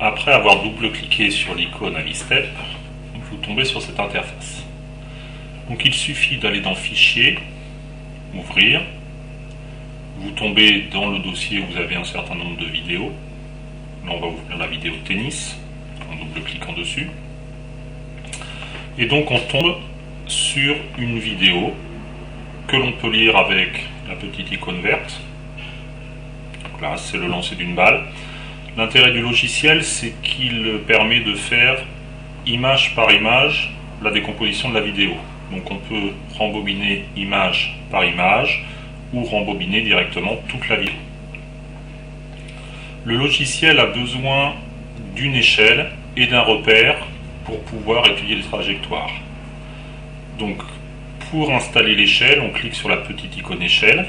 Après avoir double-cliqué sur l'icône AliStep, vous tombez sur cette interface. Donc il suffit d'aller dans Fichier, Ouvrir. Vous tombez dans le dossier où vous avez un certain nombre de vidéos. Là on va ouvrir la vidéo de tennis, en double-cliquant dessus. Et donc on tombe sur une vidéo que l'on peut lire avec la petite icône verte. Donc là c'est le lancer d'une balle. L'intérêt du logiciel, c'est qu'il permet de faire image par image la décomposition de la vidéo. Donc on peut rembobiner image par image ou rembobiner directement toute la vidéo. Le logiciel a besoin d'une échelle et d'un repère pour pouvoir étudier les trajectoires. Donc pour installer l'échelle, on clique sur la petite icône échelle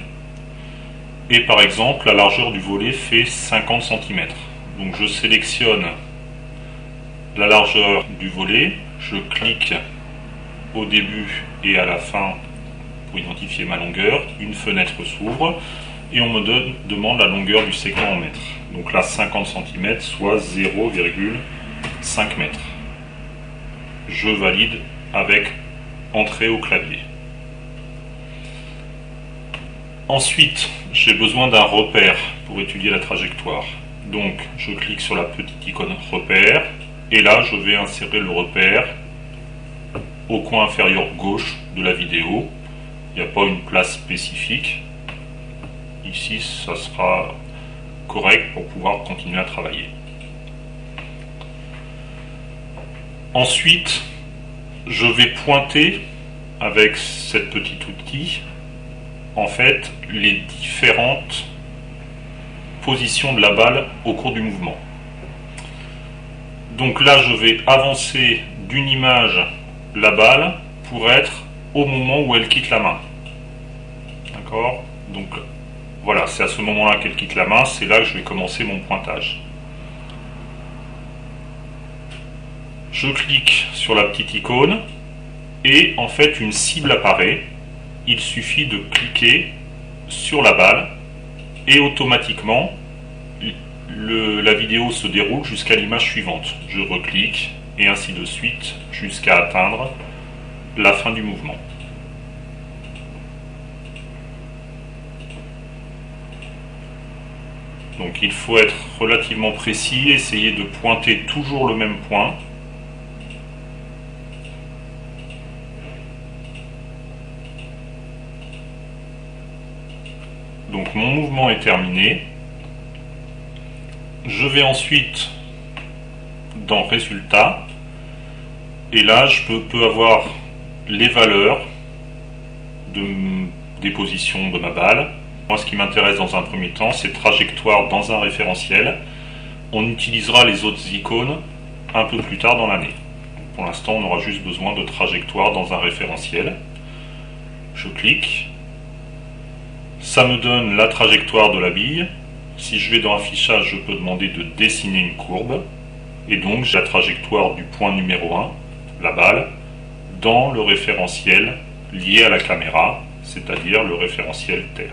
et par exemple la largeur du volet fait 50 cm. Donc je sélectionne la largeur du volet, je clique au début et à la fin pour identifier ma longueur, une fenêtre s'ouvre et on me demande la longueur du segment en mètres. Donc là 50 cm soit 0,5 mètres. Je valide avec entrée au clavier. Ensuite, j'ai besoin d'un repère pour étudier la trajectoire. Donc je clique sur la petite icône repère et là je vais insérer le repère au coin inférieur gauche de la vidéo. Il n'y a pas une place spécifique. Ici ça sera correct pour pouvoir continuer à travailler. Ensuite je vais pointer avec cette petite outil en fait les différentes position de la balle au cours du mouvement. Donc là je vais avancer d'une image la balle pour être au moment où elle quitte la main. D'accord? Donc voilà, c'est à ce moment-là qu'elle quitte la main, c'est là que je vais commencer mon pointage. Je clique sur la petite icône et en fait une cible apparaît. Il suffit de cliquer sur la balle et automatiquement la vidéo se déroule jusqu'à l'image suivante. Je reclique et ainsi de suite jusqu'à atteindre la fin du mouvement. Donc il faut être relativement précis, essayer de pointer toujours le même point. Donc mon mouvement est terminé. Je vais ensuite dans Résultats et là je peux avoir les valeurs des positions de ma balle. Moi ce qui m'intéresse dans un premier temps c'est trajectoire dans un référentiel. On utilisera les autres icônes un peu plus tard dans l'année. Pour l'instant on aura juste besoin de trajectoire dans un référentiel. Je clique. Ça me donne la trajectoire de la bille. Si je vais dans Affichage, je peux demander de dessiner une courbe. Et donc j'ai la trajectoire du point numéro 1, la balle, dans le référentiel lié à la caméra, c'est-à-dire le référentiel terre.